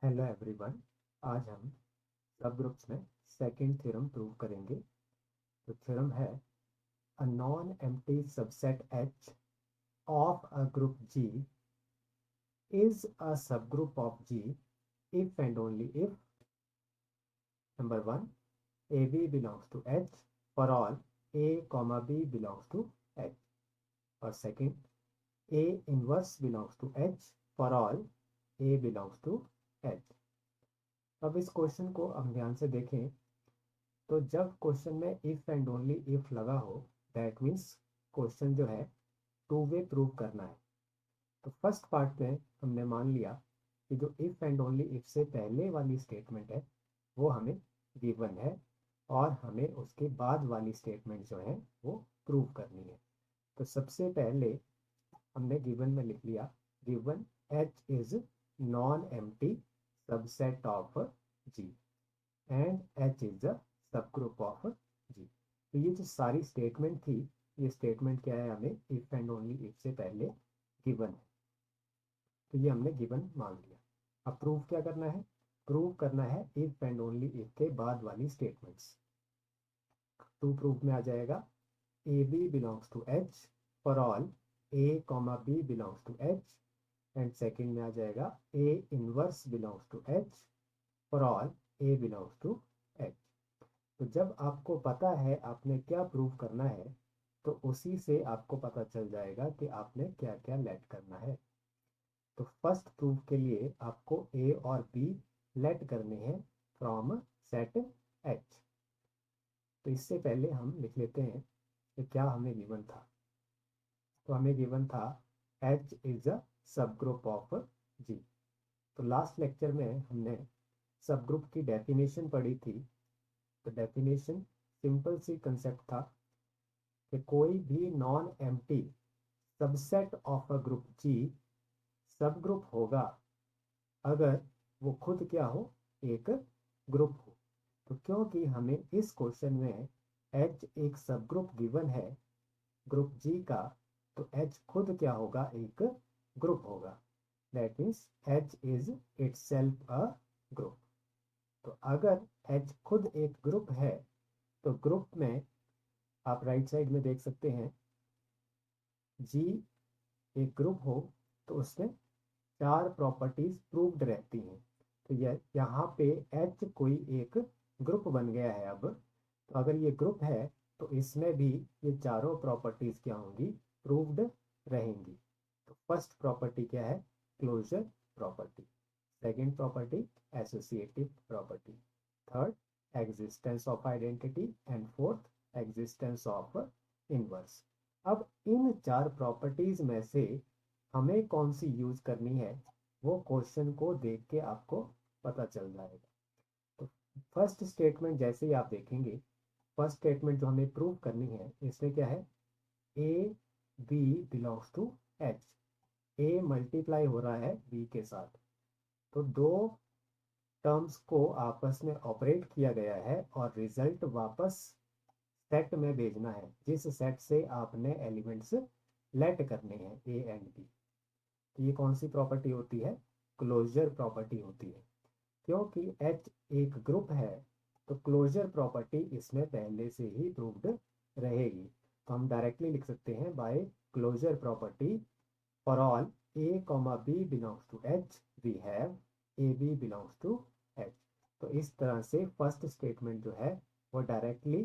Hello everyone. आज हम सब ग्रुप्स में सेकंड थ्योरम प्रूव करेंगे। तो थ्योरम है a non empty subset H of a group G is a subgroup of G if and only if number 1 AB belongs to H for all A comma B belongs to H, और second A inverse belongs to H for all A belongs to H। अब इस question को हम ध्यान से देखें तो जब क्वेश्चन में इफ एंड ओनली इफ लगा हो दैट मीन्स क्वेश्चन जो है टू वे प्रूव करना है। तो फर्स्ट पार्ट में हमने मान लिया कि जो इफ एंड ओनली इफ से पहले वाली स्टेटमेंट है वो हमें गिवन है और हमें उसके बाद वाली स्टेटमेंट जो है वो प्रूव करनी है। तो सबसे पहले हमने गिवन में लिख लिया given H is non empty subset of G and H is the sub group of G। तो ये जो सारी स्टेटमेंट थी, ये स्टेटमेंट क्या है, हमें इफ एंड ओनली इफ से पहले गिवन है। तो ये हमने गिवन मान लिया। अब प्रूव क्या करना है, प्रूव करना है इफ एंड ओनली इफ के बाद वाली स्टेटमेंट्स। टू प्रूफ में आ जाएगा A B belongs to H for all A comma B belongs to H, and second में आ जाएगा A inverse belongs to H for all A belongs to H. तो जब आपको पता है आपने क्या प्रूव करना है तो उसी से आपको पता चल जाएगा कि आपने क्या क्या लेट करना है। तो फर्स्ट प्रूफ के लिए आपको ए और बी लेट करने हैं फ्रॉम सेट एच। तो इससे पहले हम लिख लेते हैं कि क्या हमें गिवन था। तो हमें गिवन था एच इज अ सब ग्रुप ऑफ जी। तो लास्ट लेक्चर में हमने सब ग्रुप की डेफिनेशन पढ़ी थी। तो डेफिनेशन सिंपल सी कंसेप्ट था कि कोई भी non empty subset of a group G subgroup होगा अगर वो खुद क्या हो, एक ग्रुप हो। तो क्योंकि हमें इस क्वेश्चन में एच एक सब ग्रुप गिवन है ग्रुप जी का, तो एच खुद क्या होगा, एक ग्रुप होगा। That means H is itself a group. तो अगर एच खुद एक ग्रुप है तो ग्रुप में आप राइट साइड में देख सकते हैं जी एक ग्रुप हो तो उसमें चार प्रॉपर्टीज प्रूव्ड रहती हैं। तो यहाँ पे एच कोई एक ग्रुप बन गया है। अब तो अगर ये ग्रुप है तो इसमें भी ये चारों प्रॉपर्टीज क्या होंगी, प्रूव्ड रहेंगी। तो फर्स्ट प्रॉपर्टी क्या है, closure property. Second property associative property. Third existence of identity and fourth existence of inverse. अब इन चार प्रॉपर्टीज में से हमें कौन सी यूज करनी है वो क्वेश्चन को देख के आपको पता चल जाएगा। तो फर्स्ट स्टेटमेंट जैसे ही आप देखेंगे, फर्स्ट स्टेटमेंट जो हमें प्रूव करनी है इसमें क्या है, A B belongs to H. A multiply हो रहा है बी के साथ, तो दो टर्म्स को आपस में ऑपरेट किया गया है और रिजल्ट वापस सेट में भेजना है जिस सेट से आपने एलिमेंट्स लेट करने हैं ए एंड बी। तो ये कौन सी प्रॉपर्टी होती है, क्लोजर प्रॉपर्टी होती है। क्योंकि एच एक ग्रुप है तो क्लोजर प्रॉपर्टी इसमें पहले से ही प्रूव्ड रहेगी। तो हम डायरेक्टली लिख सकते हैं by closure property for all A comma B belongs to H we have A B belongs to H. तो इस तरह से फर्स्ट स्टेटमेंट जो है वो डायरेक्टली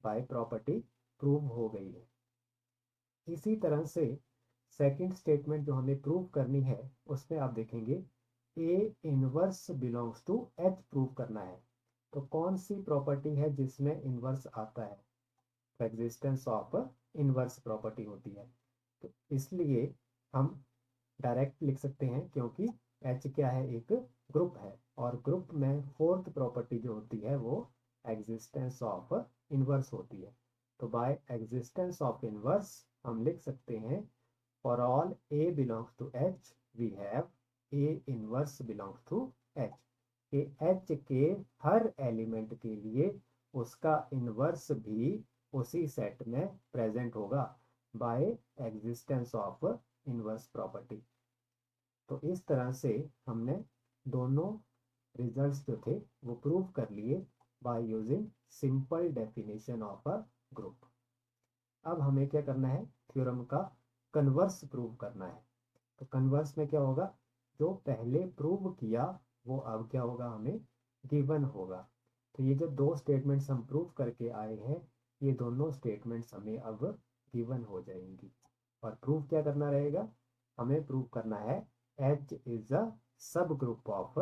बाय प्रॉपर्टी प्रूव हो गई है। इसी तरह से सेकंड स्टेटमेंट जो हमें प्रूव करनी है उसमें आप देखेंगे A inverse belongs to H prove करना है। तो कौन सी प्रॉपर्टी है जिसमें इनवर्स आता है, एग्जिस्टेंस ऑफ इनवर्स प्रॉपर्टी होती है। तो इसलिए हम डायरेक्ट लिख सकते हैं क्योंकि एच क्या है, एक ग्रुप है और ग्रुप में फोर्थ प्रॉपर्टी जो होती है वो एग्जिस्टेंस ऑफ इनवर्स होती है। तो बाय एग्जिस्टेंस ऑफ इनवर्स हम लिख सकते हैं for all A belongs to H we have A inverse belongs to H. के एच के हर एलिमेंट के लिए उसका इनवर्स भी उसी सेट में प्रेजेंट होगा by existence of inverse property. तो इस तरह से हमने दोनों रिजल्ट्स जो थे वो प्रूव कर लिए by using simple definition of a group. अब हमें क्या करना है, थ्योरम का कन्वर्स प्रूव करना है। तो कन्वर्स में क्या होगा, जो पहले प्रूव किया वो अब क्या होगा, हमें गिवन होगा। तो ये जो दो स्टेटमेंट्स हम प्रूव करके आए हैं, ये दोनों स्टेटमेंट्स हमें अब गिवन हो जाएंगी। और प्रूव क्या करना रहेगा, हमें प्रूव करना है H इज अ सब ग्रुप ऑफ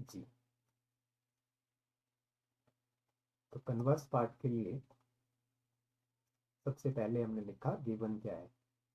G। तो कन्वर्स पार्ट के लिए सबसे पहले हमने लिखा गिवन क्या है।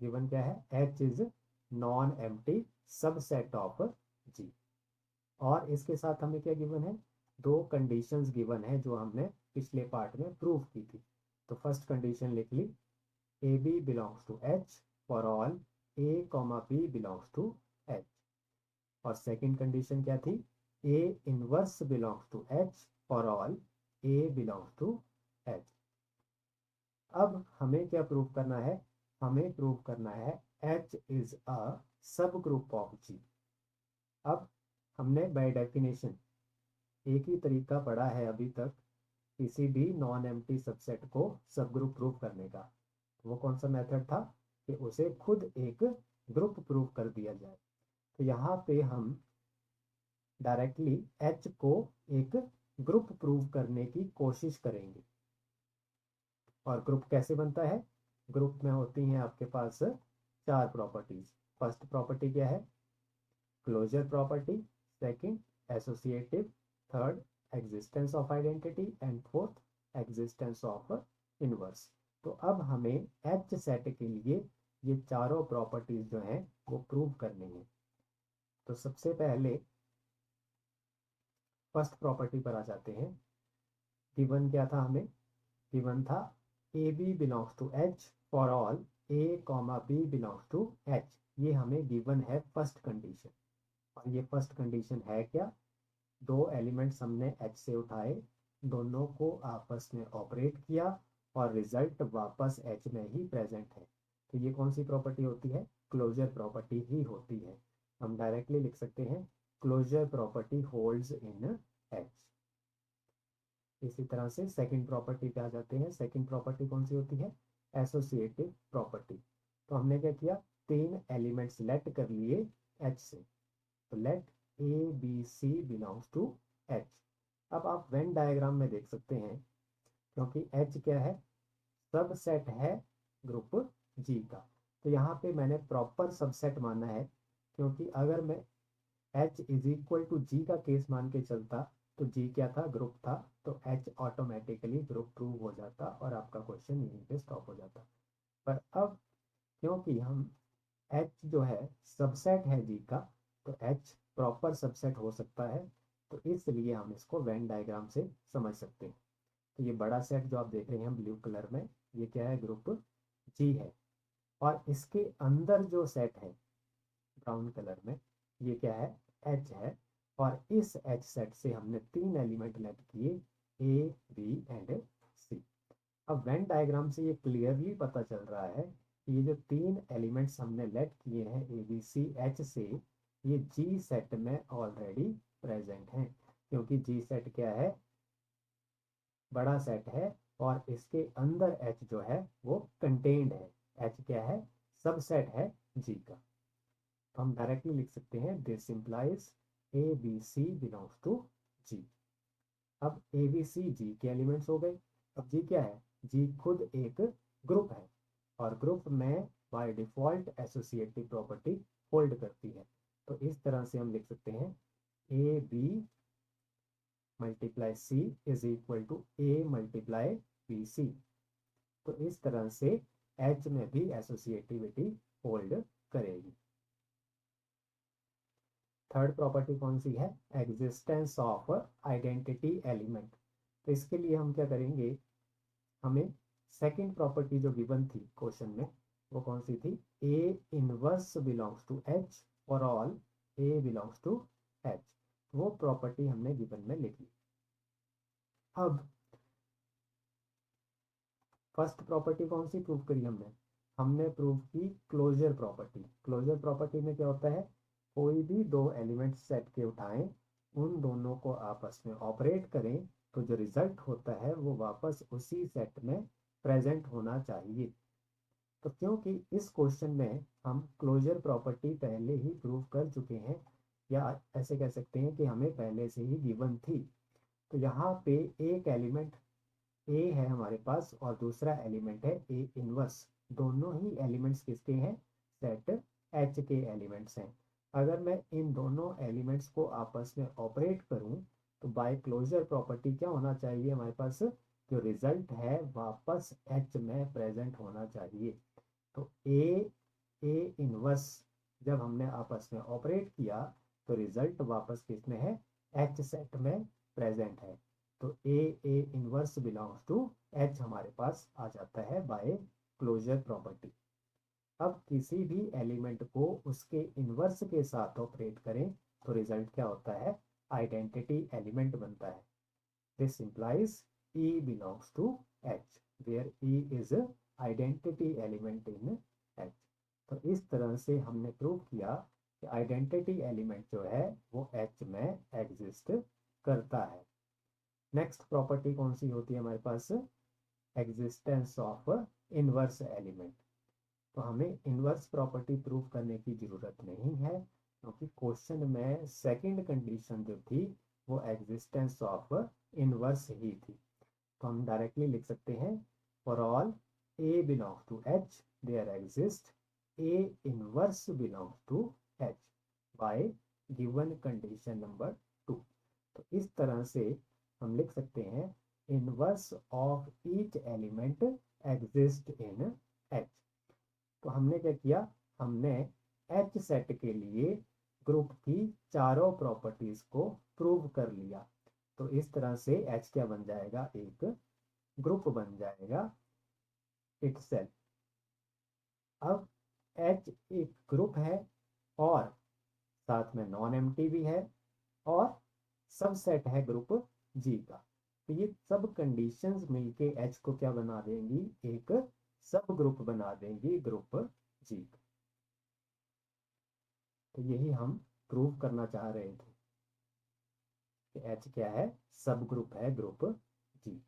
गिवन क्या है, H is non empty subset of G। और इसके साथ हमें क्या गिवन है, दो कंडीशंस गिवन है जो हमने पिछले पार्ट में प्रूव की थी। तो फर्स्ट कंडीशन लिख ली, A B belongs to H for all A comma B belongs to H। और सेकंड कंडीशन क्या थी, A inverse belongs to H for all A belongs to H। अब हमें क्या प्रूव करना है, हमें प्रूव करना है H इज अ सब ग्रुप ऑफ G। अब हमने बाय डेफिनेशन एक ही तरीका पढ़ा है अभी तक किसी भी नॉन एम्प्टी सबसेट को सब ग्रुप प्रूव करने का। वो कौन सा मेथड था कि उसे खुद एक ग्रुप प्रूव कर दिया जाए। तो यहाँ पे हम डायरेक्टली H को एक ग्रुप प्रूव करने की कोशिश करेंगे। और ग्रुप कैसे बनता है, ग्रुप में होती हैं आपके पास चार प्रॉपर्टीज। फर्स्ट प्रॉपर्टी क्या है, closure property. Second associative. Third existence of identity. And fourth existence of inverse. तो अब हमें H सेट के लिए ये चारों प्रॉपर्टीज जो हैं वो प्रूव करनी है। तो सबसे पहले फर्स्ट प्रॉपर्टी पर आ जाते हैं। गिवन क्या था हमें, गिवन था A B belongs to H for all A comma B belongs to H। ये हमें गिवन है फर्स्ट कंडीशन। और ये फर्स्ट कंडीशन है क्या, दो एलिमेंट्स हमने H से उठाए, दोनों को आपस में ऑपरेट किया और रिजल्ट वापस H में ही प्रेजेंट है। तो ये कौन सी प्रॉपर्टी होती है, क्लोजर प्रॉपर्टी ही होती है। हम डायरेक्टली लिख सकते हैं क्लोजर प्रॉपर्टी होल्ड्स इन H। इसी तरह से सेकंड प्रॉपर्टी पे आ जाते हैं। सेकंड प्रॉपर्टी कौन सी होती है, एसोसिएटिव प्रॉपर्टी। तो हमने क्या किया, तीन एलिमेंट्स लेट कर लिए H से। तो let A B C belongs to H। अब आप वेन डायग्राम में देख सकते हैं, क्योंकि H क्या है, सबसेट है ग्रुप G का। तो यहाँ पे मैंने प्रॉपर सबसेट माना है, क्योंकि अगर मैं H is equal to G का केस मान के चलता तो G क्या था, ग्रुप था। तो H ऑटोमेटिकली ग्रुप प्रूव हो जाता और आपका क्वेश्चन यहीं पे स्टॉप हो जाता। पर अब क्योंकि हम H जो है सबसेट है G का, तो H प्रॉपर सबसेट हो सकता है। तो इसलिए हम इसको वेन डायग्राम से समझ सकते हैं। तो ये बड़ा सेट जो आप देख रहे हैं ब्लू कलर में, ये क्या है, ग्रुप G है। और इसके अंदर जो सेट है ब्राउन कलर में, ये क्या है, H है। और इस H सेट से हमने तीन एलिमेंट लेट किए, A B एंड C। अब वेन डायग्राम से ये क्लियरली पता चल रहा है कि ये जो तीन एलिमेंट्स हमने लेट किए हैं ए बी सी एच से, ये G सेट में ऑलरेडी प्रेजेंट हैं। क्योंकि G सेट क्या है, बड़ा सेट है और इसके अंदर H जो है वो कंटेन्ड है। H क्या है, सबसेट है G का। तो हम डायरेक्टली लिख सकते हैं this implies A B C belongs to G। अब ए बी सी G के एलिमेंट्स हो गए। अब G क्या है, G खुद एक ग्रुप है और ग्रुप में by default associative property hold करती है। तो इस तरह से हम लिख सकते हैं A B multiply C is equal to A multiply B C. तो इस तरह से H में भी एसोसिएटिविटी होल्ड करेगी। थर्ड प्रॉपर्टी कौन सी है, एग्जिस्टेंस ऑफ आइडेंटिटी एलिमेंट। तो इसके लिए हम क्या करेंगे, हमें सेकंड प्रॉपर्टी जो गिवन थी क्वेश्चन में, वो कौन सी थी, A inverse belongs to H और all A belongs to H। वो प्रॉपर्टी हमने गिवन में लिख ली। अब फर्स्ट प्रॉपर्टी कौन सी प्रूव करी हमने, हमने प्रूव की क्लोजर प्रॉपर्टी। क्लोजर प्रॉपर्टी में क्या होता है, कोई भी दो एलिमेंट सेट के उठाएं उन दोनों को आपस में ऑपरेट करें तो जो रिजल्ट होता है वो वापस उसी सेट में प्रेजेंट होना चाहिए। तो क्योंकि इस क्वेश्चन में हम क्लोजर प्रॉपर्टी पहले ही प्रूव कर चुके हैं, या ऐसे कह सकते हैं कि हमें पहले से ही गिवन थी, तो यहाँ पे एक एलिमेंट ए है हमारे पास और दूसरा एलिमेंट है ए इनवर्स। दोनों ही एलिमेंट्स किसके हैं? सेट एच के एलिमेंट्स हैं। अगर मैं इन दोनों एलिमेंट्स को आपस में ऑपरेट करूं तो बाय क्लोजर प्रॉपर्टी क्या होना चाहिए हमारे पास? जो रिजल्ट है वापस एच में प्रेजेंट होना चाहिए। तो ए इनवर्स जब हमने आपस में ऑपरेट किया तो रिजल्ट वापस किस में है? एच सेट में प्रेजेंट है। तो A inverse belongs to H हमारे पास आ जाता है बाय क्लोजर प्रॉपर्टी। अब किसी भी एलिमेंट को उसके इनवर्स के साथ ऑपरेट करें तो रिजल्ट क्या होता है? आइडेंटिटी एलिमेंट बनता है। This implies E belongs to H, where E is a identity element in H। तो इस तरह से हमने प्रूव किया कि आइडेंटिटी एलिमेंट जो है वो H में एग्जिस्ट करता है। नेक्स्ट प्रॉपर्टी कौन सी होती है हमारे पास? Existence of inverse element. तो हमें इनवर्स प्रॉपर्टी प्रूव करने की ज़रूरत नहीं है, क्योंकि क्वेश्चन में सेकंड कंडीशन जो थी वो एग्जिस्टेंस ऑफ इनवर्स ही थी। तो हम डायरेक्टली लिख सकते हैं for all A belongs to H there exist A inverse belongs to H by given condition number 2। तो इस तरह से हम लिख सकते हैं inverse of each element exist in H. तो हमने क्या किया? हमने एच सेट के लिए ग्रुप की चारों प्रॉपर्टीज को प्रूव कर लिया। तो इस तरह से एच क्या बन जाएगा? एक ग्रुप बन जाएगा इटसेल्फ। अब एच एक ग्रुप है और साथ में नॉन एम्प्टी भी है और सबसेट है ग्रुप जी का। तो ये सब कंडीशंस मिलके एच को क्या बना देंगी? एक सब ग्रुप बना देंगी ग्रुप जी का। तो यही हम प्रूव करना चाह रहे थे कि एच क्या है? सब ग्रुप है ग्रुप जी।